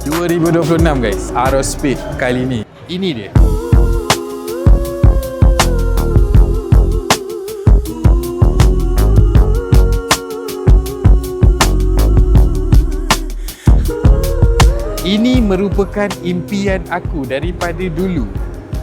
2026 guys, Aerospeed kali ni. Ini dia. Ini merupakan impian aku daripada dulu.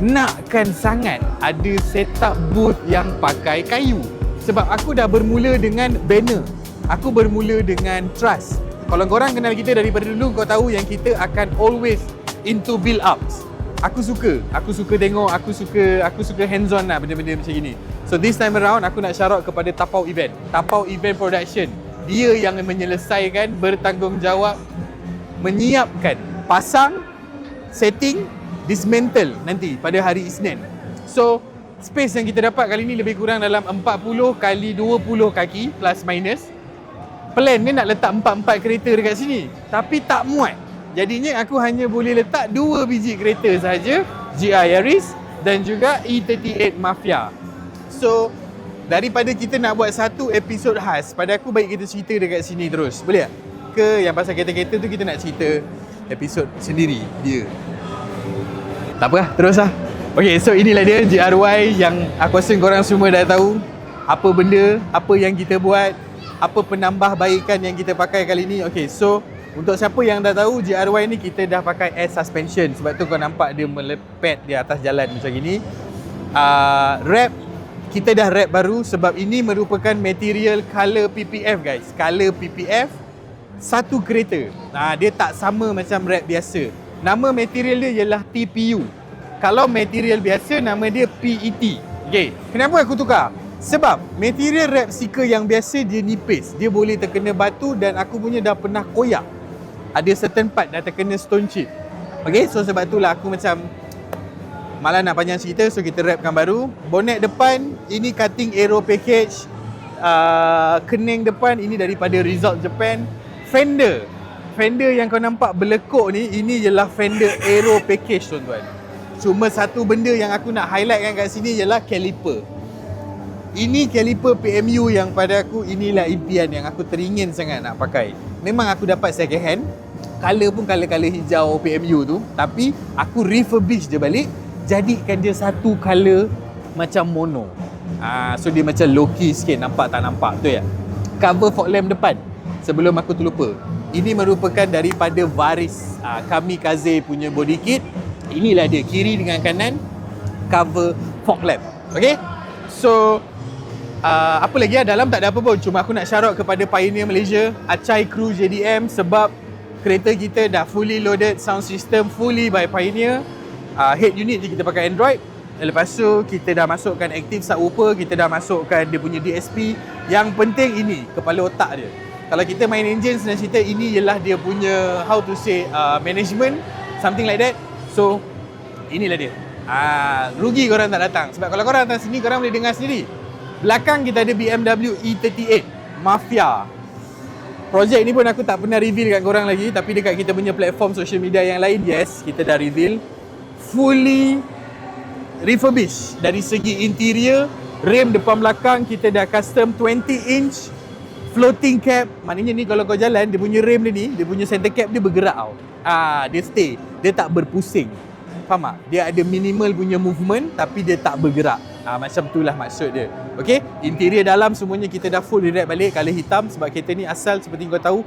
Nakkan sangat ada setup booth yang pakai kayu. Sebab aku dah bermula dengan banner. Aku bermula dengan truss. Kalau korang kenal kita daripada dulu, kau tahu yang kita akan always into build ups. Aku suka tengok, aku suka hands on lah benda-benda macam gini. So this time around aku nak shout out kepada Tapau Event. Tapau Event Production. Dia yang menyelesaikan, bertanggungjawab, menyiapkan, pasang, setting, dismantle nanti pada hari Isnin. So space yang kita dapat kali ni lebih kurang dalam 40 kali 20 kaki plus minus. Plan ni nak letak 4 kereta dekat sini, tapi tak muat. Jadinya aku hanya boleh letak 2 biji kereta sahaja, GR Yaris dan juga E38 Mafia. So daripada kita nak buat satu episod khas, pada aku baik kita cerita dekat sini terus. Boleh tak? Ke yang pasal kereta-kereta tu kita nak cerita episod sendiri dia. Tak apa lah, terus lah. Okay, so inilah dia GRY yang aku rasa korang semua dah tahu apa benda, apa yang kita buat, apa penambahbaikan yang kita pakai kali ni. Okay, so untuk siapa yang dah tahu, GRY ni kita dah pakai air suspension. Sebab tu kau nampak dia melepet di atas jalan macam gini. Wrap, kita dah wrap baru sebab ini merupakan material color PPF guys. Color PPF satu kereta. Dia tak sama macam wrap biasa. Nama material dia ialah TPU. Kalau material biasa nama dia PET. Okay, kenapa aku tukar? Sebab material wrap sticker yang biasa dia nipis. Dia boleh terkena batu dan aku punya dah pernah koyak. Ada certain part dah terkena stone chip. Okay, so sebab itulah aku macam malah nak panjang cerita, so kita wrapkan baru. Bonnet depan, ini cutting aero package. Kening depan, ini daripada Result Japan. Fender yang kau nampak berlekuk ni, ini ialah Fender Aero Package tuan-tuan. Cuma satu benda yang aku nak highlightkan kat sini ialah caliper. Ini caliper PMU yang pada aku inilah impian yang aku teringin sangat nak pakai. Memang aku dapat second hand, color pun color hijau PMU tu, tapi aku refurbish dia balik, jadikan dia satu color macam mono. So dia macam low-key sikit, nampak tak nampak tu ya. Cover fog lamp depan. Sebelum aku terlupa, ini merupakan daripada Varis Kamikaze punya body kit. Inilah dia, kiri dengan kanan cover fog lamp. Okay, so apa lagi ya, dalam tak ada apa pun. Cuma aku nak shout out kepada Pioneer Malaysia, Acai Crew JDM, sebab kereta kita dah fully loaded, sound system fully by Pioneer. Head unit je kita pakai Android. Lepas tu kita dah masukkan active subwoofer, kita dah masukkan dia punya DSP. Yang penting ini kepala otak dia. Kalau kita main engine, senang cerita, ini ialah dia punya how to say management, something like that. So inilah dia. Rugi korang tak datang. Sebab kalau korang datang sini, korang boleh dengar sendiri. Belakang kita ada BMW E38 Mafia. Projek ni pun aku tak pernah reveal kat korang lagi, tapi dekat kita punya platform social media yang lain, yes, kita dah reveal. Fully refurbished dari segi interior. Rem depan belakang kita dah custom 20 inch floating cap. Maknanya ni kalau kau jalan, dia punya rem dia ni, dia punya center cap dia bergerak tau. Dia stay, dia tak berpusing. Faham tak? Dia ada minimal punya movement tapi dia tak bergerak. Macam itulah maksud dia. Okay, interior dalam semuanya kita dah full wrap balik color hitam. Sebab kereta ni asal seperti kau tahu,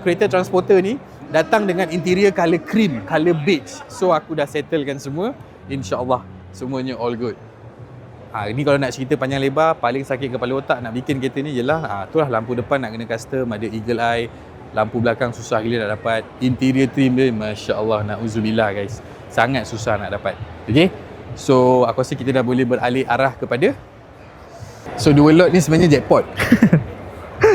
kereta transporter ni datang dengan interior color cream, color beige. So aku dah settlekan semua. InsyaAllah semuanya all good. Ini kalau nak cerita panjang lebar, paling sakit kepala otak nak bikin kereta ni ialah itulah lampu depan nak kena custom, ada eagle eye. Lampu belakang susah gila nak dapat. Interior trim dia, Masya Allah, na'udzubillah guys, sangat susah nak dapat. Okay, so aku rasa kita dah boleh beralih arah kepada, so dua lot ni sebenarnya jackpot.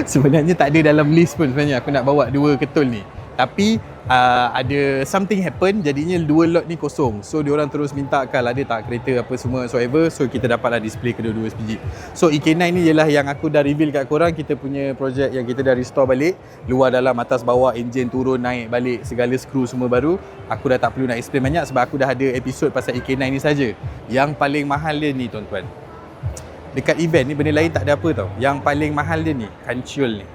Sebenarnya tak ada dalam list pun sebenarnya aku nak bawa dua ketul ni. Tapi ada something happen, jadinya dua lot ni kosong. So diorang terus minta Kal ada tak kereta apa semua whatsoever. So kita dapatlah display kedua-dua SPG. So EK9 ni ialah yang aku dah reveal kat korang. Kita punya projek yang kita dah restore balik, luar dalam atas bawah, enjin turun naik balik, segala skru semua baru. Aku dah tak perlu nak explain banyak sebab aku dah ada episod pasal EK9 ni saja. Yang paling mahal dia ni tuan-tuan, dekat event ni benda lain tak ada apa tau. Yang paling mahal dia ni, kancul ni.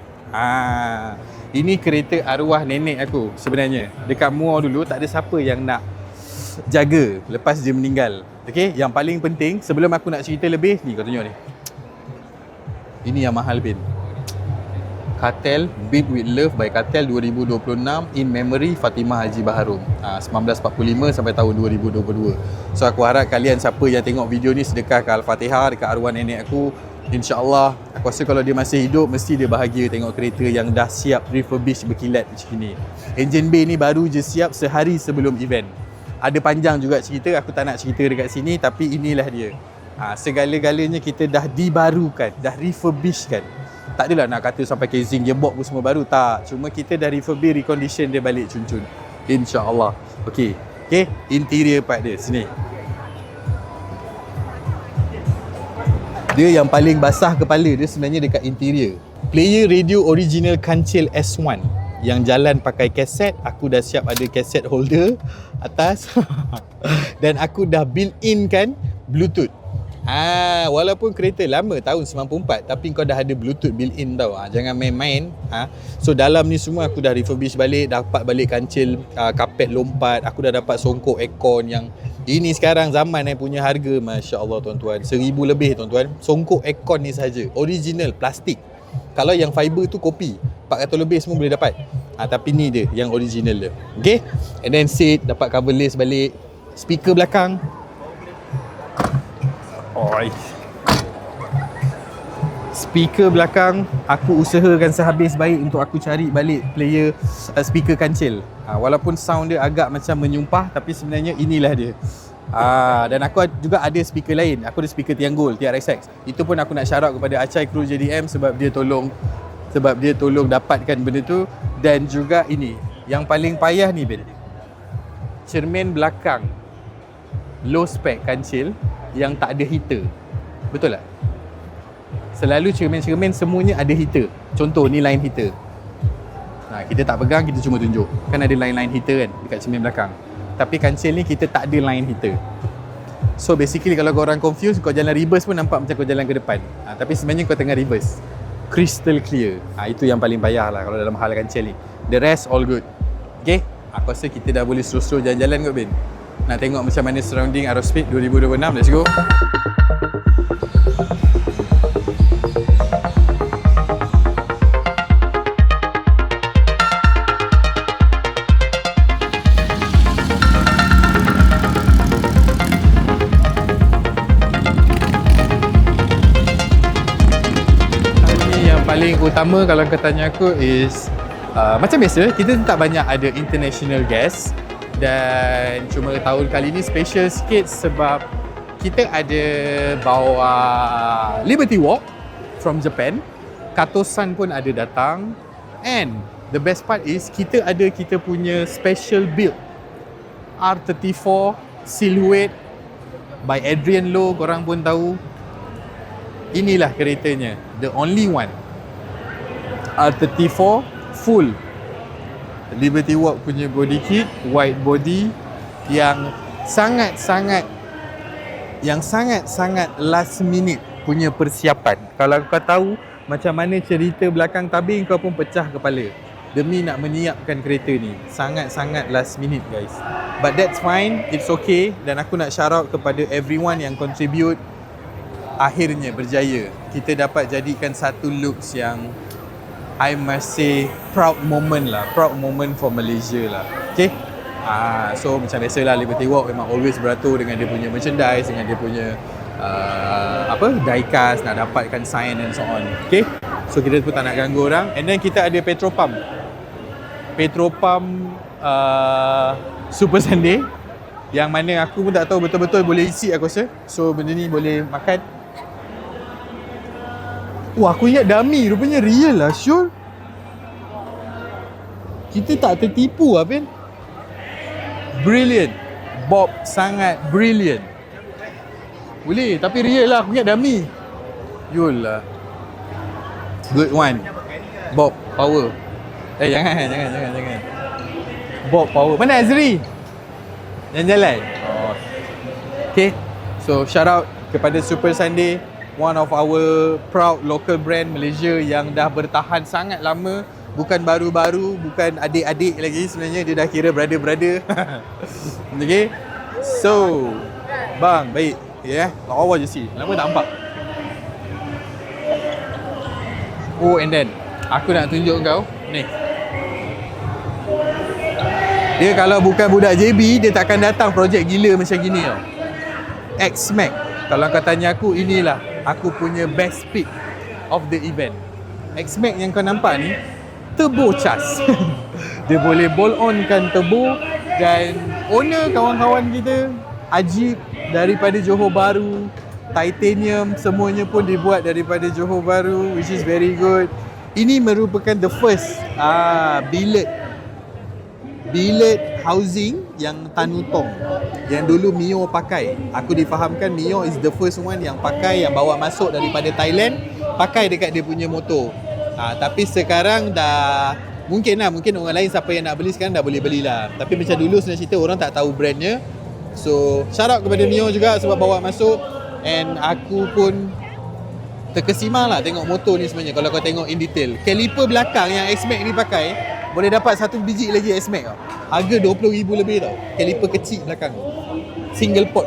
Ini kereta arwah nenek aku sebenarnya. Dekat Muar dulu tak ada siapa yang nak jaga lepas dia meninggal. Okay, yang paling penting sebelum aku nak cerita lebih, ni kau tengok ni. Ini yang mahal Bin. Cartel, Beat with Love by Cartel 2026 in memory Fatimah Haji Baharum. 1945 sampai tahun 2022. So aku harap kalian siapa yang tengok video ni sedekah ke Al-Fatihah dekat arwah nenek aku. InsyaAllah aku rasa kalau dia masih hidup mesti dia bahagia tengok kereta yang dah siap refurbish berkilat macam ni. Engine bay ni baru je siap sehari sebelum event. Ada panjang juga cerita, aku tak nak cerita dekat sini, tapi inilah dia. Segala-galanya kita dah dibarukan, dah refurbishkan. Tak adalah nak kata sampai casing, gearbox pun semua baru, tak. Cuma kita dah refurbish, recondition dia balik cun-cun. InsyaAllah. Okay, interior part dia, sini. Dia yang paling basah kepala dia sebenarnya dekat interior. Player radio original Kancil S1 yang jalan pakai kaset. Aku dah siap ada kaset holder atas. Dan aku dah built-in kan Bluetooth. Walaupun kereta lama tahun 94, tapi kau dah ada Bluetooth built-in tau. Jangan main-main. So dalam ni semua aku dah refurbish balik, dapat balik kancil, kapet lompat, aku dah dapat songkok aircon yang ini sekarang zaman punya harga, masya-Allah tuan-tuan, 1000 lebih tuan-tuan. Songkok aircon ni saja, original plastik. Kalau yang fiber tu kopi, 400 lebih semua boleh dapat. Tapi ni dia yang original dia. Okay, and then seat dapat coverless balik, speaker belakang. Speaker belakang aku usahakan sehabis baik untuk aku cari balik player speaker kancil. Walaupun sound dia agak macam menyumpah, tapi sebenarnya inilah dia. Dan aku juga ada speaker lain. Aku ada speaker Tianggul TRXX. Itu pun aku nak shout out kepada Acai Kru JDM sebab dia tolong dapatkan benda tu. Dan juga ini yang paling payah ni Ben, cermin belakang low spec kancil yang tak ada heater. Betul tak? Selalu cermin-cermin semuanya ada heater. Contoh ni line heater. Kita tak pegang, kita cuma tunjuk. Kan ada line-line heater kan dekat cermin belakang. Tapi kancil ni kita tak ada line heater. So basically kalau korang confused, kau jalan reverse pun nampak macam kau jalan ke depan. Tapi sebenarnya kau tengah reverse. Crystal clear. Itu yang paling payah lah kalau dalam hal kancil ni. The rest all good. Okay? Aku rasa kita dah boleh slow-slow jalan-jalan kot Ben. Nak tengok macam mana surrounding Aerospeed 2026. Let's go. Paling utama kalau kau tanya aku is macam biasa kita tak banyak ada international guest, dan cuma tahun kali ni special sikit sebab kita ada bawa Liberty Walk from Japan. Kato-san pun ada datang, and the best part is kita punya special build R34 Silhouette by Adrian Low. Korang pun tahu inilah keretanya, the only one R34 full Liberty Walk punya body kit, white body yang sangat-sangat last minute punya persiapan. Kalau kau tahu macam mana cerita belakang tabing, kau pun pecah kepala demi nak menyiapkan kereta ni. Sangat-sangat last minute guys, but that's fine, it's okay. Dan aku nak shout out kepada everyone yang contribute. Akhirnya berjaya, kita dapat jadikan satu looks yang I must say proud moment for Malaysia lah. Okay, so macam biasalah Liberty Walk memang always beratur dengan dia punya merchandise, dengan dia punya diecast, nak dapatkan sign and so on. Okay, so kita pun tak nak ganggu orang. And then kita ada petrol pump Super Sunday, yang mana aku pun tak tahu betul-betul boleh isi aku rasa. So benda ni boleh makan. Aku ingat dummy, rupanya real lah Syul. Kita tak tertipu lah Ben. Brilliant. Bob sangat brilliant. Boleh, tapi real lah, aku ingat dummy. Yul lah. Good one. Bob power. Jangan. Bob power. Mana Azri? Jalan-jalan. Okay, so shout out kepada Super Sunday. one of our proud local brand Malaysia yang dah bertahan sangat lama. Bukan baru-baru, bukan adik-adik lagi, sebenarnya dia dah kira brother-brother. Okay, so bang, baik. Ya, lawa je si. Lama tak nampak. Oh, and then aku nak tunjuk kau ni. Dia kalau bukan budak JB, dia takkan datang projek gila macam gini tau. X-Max. Kalau kau tanya aku, inilah aku punya best pick of the event. X-Max yang kau nampak ni turbo charge. Dia boleh bolt on kan turbo. Dan owner kawan-kawan kita Ajib daripada Johor Bahru, titanium semuanya pun dibuat daripada Johor Bahru, which is very good. Ini merupakan the first billet housing yang Tanutong yang dulu Mio pakai. Aku difahamkan Mio is the first one yang pakai, yang bawa masuk daripada Thailand, pakai dekat dia punya motor. Tapi sekarang dah mungkin orang lain siapa yang nak beli sekarang dah boleh belilah. Tapi macam dulu sebenarnya cerita orang tak tahu brandnya. So shout out kepada Mio juga sebab bawa masuk. And aku pun terkesima lah tengok motor ni sebenarnya. Kalau kau tengok in detail, kaliper belakang yang X-Max ni pakai, boleh dapat satu biji lagi X-Max tau. Harga RM20,000 lebih tau. Kaliper kecil belakang, single pot.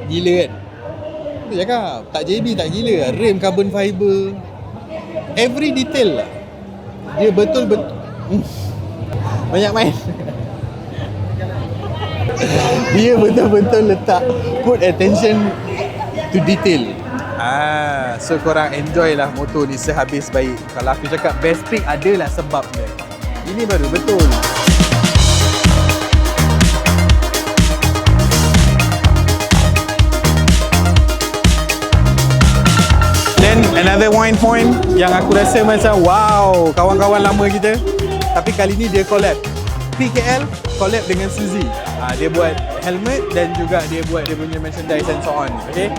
Gila kan? Aku cakap tak JB tak gila. Rim carbon fiber, every detail lah. Dia betul-betul banyak main. Dia betul-betul letak, put attention to detail. So korang enjoy lah motor ni sehabis baik. Kalau aku cakap best pick, adalah sebabnya. Ini baru betul. Then another wine point yang aku rasa macam wow, kawan-kawan lama kita. Tapi kali ni dia collab. PKL collab dengan Suzy. Dia buat helmet dan juga dia buat dia punya merchandise and so on. Okay.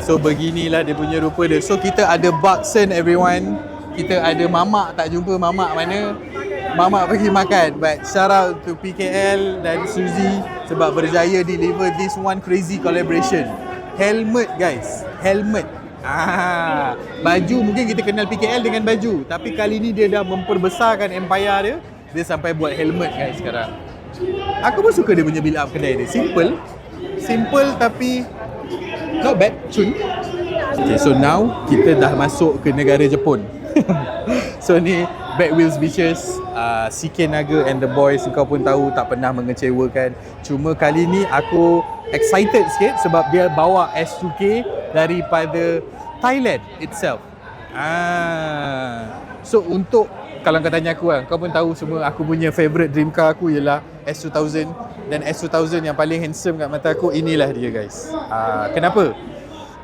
So beginilah dia punya rupa dia. So kita ada Bakson everyone. Kita ada mamak, tak jumpa mamak mana. Mamak pergi makan. But shout out to PKL dan Suzy sebab berjaya deliver this one crazy collaboration. Helmet guys, helmet. Baju mungkin kita kenal PKL dengan baju, tapi kali ni dia dah memperbesarkan empire dia. Dia sampai buat helmet guys sekarang. Aku pun suka dia punya build up kedai dia. Simple tapi not bad, cun. Okay, so now kita dah masuk ke negara Jepun. So ni Back Wheels Beaches, CK Naga and the boys, kau pun tahu tak pernah mengecewakan. Cuma kali ni aku excited sikit sebab dia bawa S2K daripada Thailand itself. So untuk, kalau kau tanya aku kau pun tahu semua aku punya favourite dream car aku ialah S2000. Dan S2000 yang paling handsome kat mata aku, inilah dia guys. Kenapa?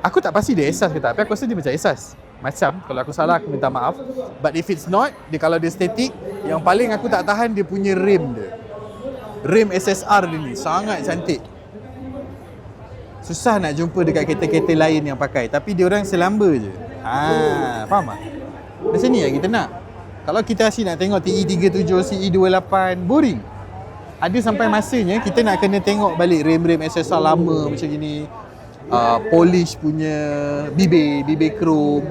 Aku tak pasti dia Esas ke tak, tapi aku rasa dia macam Esas. Macam, kalau aku salah aku minta maaf. But if it's not, kalau dia static, yang paling aku tak tahan dia punya rim dia. Rim SSR dia ni sangat cantik. Susah nak jumpa dekat kereta-kereta lain yang pakai, tapi dia orang selamba je. Faham tak? Macam ni lah kita nak. Kalau kita asyik nak tengok TE37, CE28, boring. Ada sampai masanya kita nak kena tengok balik rim-rim SSR lama macam gini. Polish punya bibir chrome,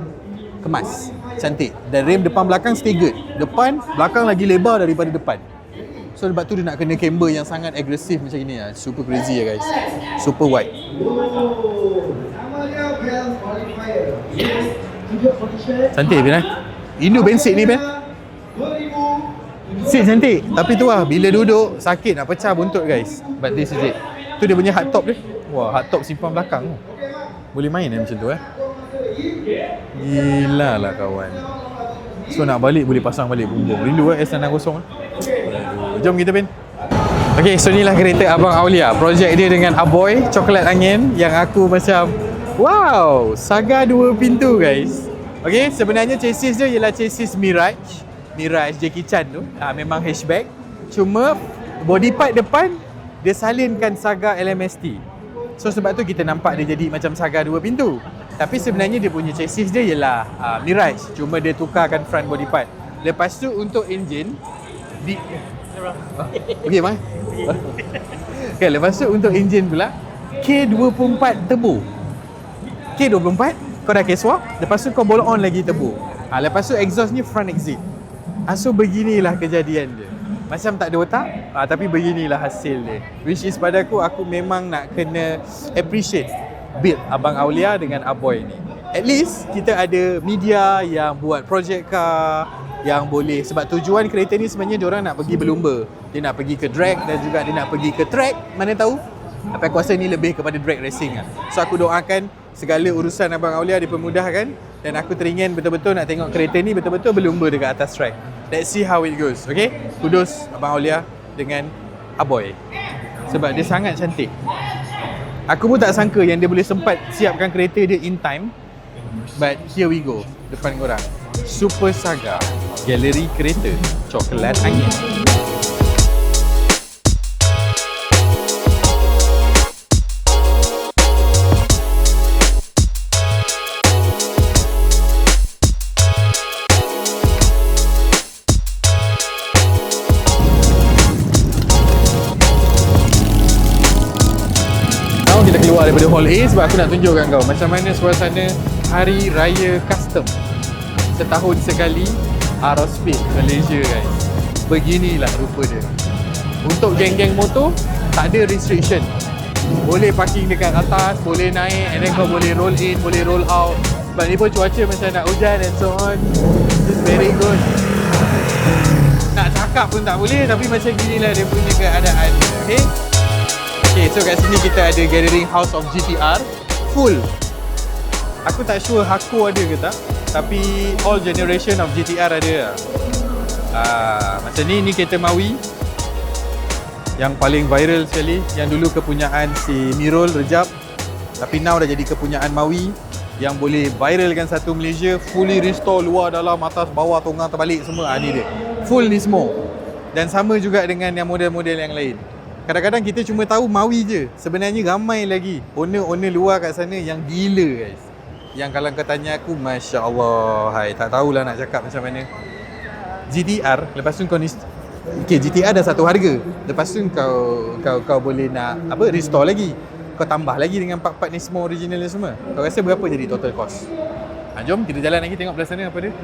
kemas, cantik. Dan rim depan belakang staggered. Depan, belakang lagi lebar daripada depan. So sebab tu dia nak kena camber yang sangat agresif macam ini lah. Super crazy lah guys. Super wide. Cantik Ben eh? Indo bensin ni Ben. Seat cantik. Tapi tu lah, bila duduk sakit nak pecah buntut guys. But this is it. Tu dia punya hardtop dia. Wah, hardtop simpan belakang. Boleh main macam tu Gila lah kawan. So nak balik boleh pasang balik bumbung. Rindu S660. Jom kita Ben. Okay, so inilah kereta Abang Aulia. Projek dia dengan Aboy, coklat angin, yang aku macam wow, Saga 2 pintu guys. Okay, sebenarnya chassis dia ialah chassis Mirage Jackie Chan tu. Memang hatchback. Cuma body part depan dia salinkan Saga LMST. So sebab tu kita nampak dia jadi macam Saga 2 pintu. Tapi sebenarnya dia punya chassis dia ialah Mirage. Cuma dia tukarkan front body part. Lepas tu untuk engine okey mai. Okay, lepas tu untuk engine pula K24 turbo. K24 kau dah K-swap, lepas tu kau boleh on lagi turbo. Lepas tu exhaust ni front exit. So beginilah kejadian dia. Macam tak ada otak, tapi beginilah hasil dia. Which is pada aku memang nak kena appreciate build Abang Aulia dengan Aboy ni. At least kita ada media yang buat projek car yang boleh, sebab tujuan kereta ni sebenarnya diorang nak pergi berlumba. Dia nak pergi ke drag dan juga dia nak pergi ke track, mana tahu. Tapi aku rasa ni lebih kepada drag racing lah. So aku doakan segala urusan Abang Aulia dipermudahkan dan aku teringin betul-betul nak tengok kereta ni betul-betul berlumba dekat atas track. Let's see how it goes, okay? Kudos Abang Aulia dengan Aboy sebab dia sangat cantik. Aku pun tak sangka yang dia boleh sempat siapkan kereta dia in time. But here we go, depan korang, Super Saga Galeri Kereta Coklat Angin. Kita keluar daripada Hall A sebab aku nak tunjukkan kau macam mana suasana Hari Raya Custom setahun sekali Aerospeed Malaysia guys. Beginilah rupa dia. Untuk geng-geng motor tak ada restriction. Boleh parking dekat atas, boleh naik and then kau boleh roll in, boleh roll out. Sebab ni pun cuaca macam nak hujan and so on. It's very good. Nak cakap pun tak boleh tapi macam ginilah dia punya keadaan. Okay? Okay, so kat sini kita ada gathering house of GTR full. Aku tak sure Hako ada ke tak, tapi all generation of GTR ada lah. Macam ni kereta Mawi yang paling viral sekali, yang dulu kepunyaan si Mirul Rejab, tapi now dah jadi kepunyaan Mawi yang boleh viralkan satu Malaysia, fully restore luar dalam atas bawah tonggang terbalik semua. Ni dia full ni semua. Dan sama juga dengan yang model-model yang lain. Kadang-kadang kita cuma tahu Mawi je. Sebenarnya ramai lagi owner-owner luar kat sana yang gila guys. Yang kalau kau tanya aku, Masya Allah, hai, tak tahulah nak cakap macam mana. GTR, lepas tu kau ni, okay, GTR dah satu harga. Lepas tu kau boleh nak restore lagi. Kau tambah lagi dengan part-part ni semua original ni semua. Kau rasa berapa jadi total cost? Jom kita jalan lagi tengok belah sana apa dia.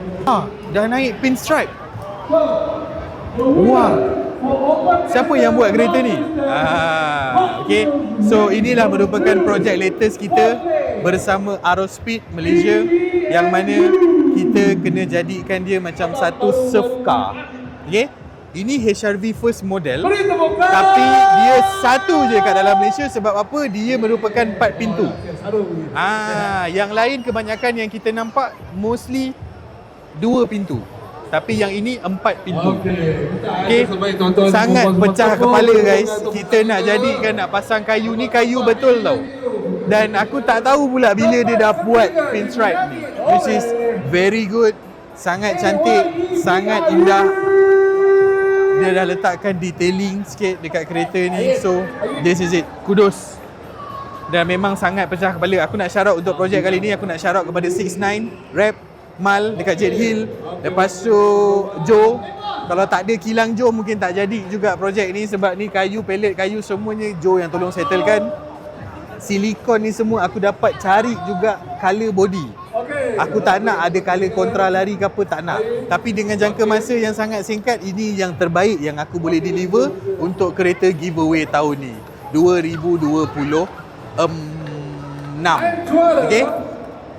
Dah naik pinstripe. Wah. Siapa yang buat kereta ni? Okay. So inilah merupakan projek latest kita bersama Aerospeed Malaysia, yang mana kita kena jadikan dia macam satu surf car. Okay. Ini HRV first model, tapi dia satu je kat dalam Malaysia. Sebab apa? Dia merupakan 4 pintu. Yang lain kebanyakan yang kita nampak mostly 2 pintu. Tapi yang ini 4 pintu. Okay. Sangat pecah kepala guys. Kita nak jadikan, nak pasang kayu ni, kayu betul tau. Dan aku tak tahu pula bila dia dah buat pinstripe ni, which is very good. Sangat cantik, sangat indah. Dia dah letakkan detailing sikit dekat kereta ni. So this is it. Kudos. Dan memang sangat pecah kepala. Aku nak shout out untuk projek kali ni. Aku nak shout out kepada 69 Rap Mal dekat Jet Hill. Lepas tu Joe. Kalau tak ada kilang Joe mungkin tak jadi juga projek ni. Sebab ni kayu, pellet kayu semuanya Joe yang tolong settlekan. Silikon ni semua aku dapat cari juga color body. Aku tak nak ada color kontra lari ke apa, tak nak. Tapi dengan jangka masa yang sangat singkat, ini yang terbaik yang aku boleh deliver untuk kereta giveaway tahun ni 2026. Okay.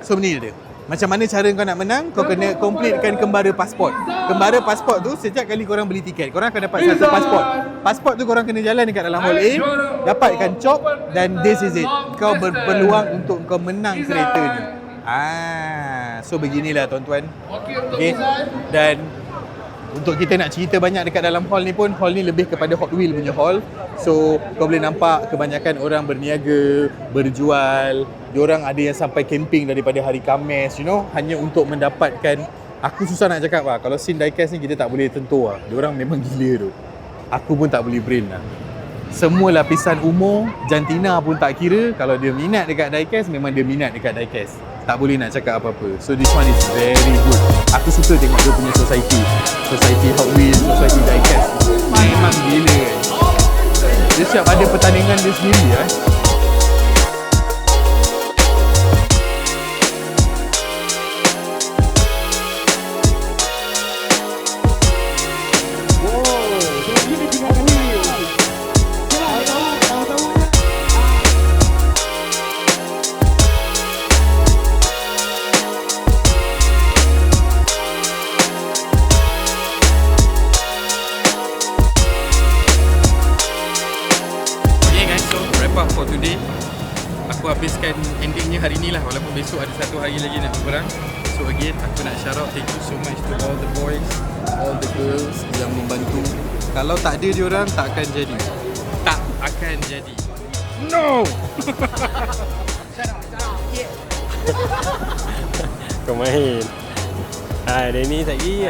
So ni dia. Macam mana cara kau nak menang? Kau kena completekan kembara pasport. Kembara pasport tu setiap kali korang beli tiket, korang akan dapat satu pasport. Pasport tu korang kena jalan dekat dalam Hall A, dapatkan cop, dan this is it. Kau berpeluang untuk kau menang kereta ni. So beginilah tuan-tuan. Okay. Dan untuk kita nak cerita banyak dekat dalam hall ni pun, hall ni lebih kepada Hot Wheel punya hall. So kau boleh nampak kebanyakan orang berniaga, berjual. Diorang ada yang sampai camping daripada hari Khamis, you know, hanya untuk mendapatkan. Aku susah nak cakap lah, kalau scene diecast ni kita tak boleh tentu lah. Diorang memang gila tu. Aku pun tak boleh brain lah. Semua lapisan umur, jantina pun tak kira. Kalau dia minat dekat diecast, memang dia minat dekat diecast. Tak boleh nak cakap apa-apa. So this one is very good. Aku suka tengok dia punya society Hot Wheels, society diecast. Memang gila kan. Dia siap ada pertandingan dia sendiri . aku habiskan endingnya hari ni lah, walaupun besok ada satu hari lagi nak berperang. So again, aku nak shout out, thank you so much to all the boys, all the girls yang membantu. Kalau tak ada diorang, tak akan jadi. Tak akan jadi. No! Kau main. Dia ni tak pergi.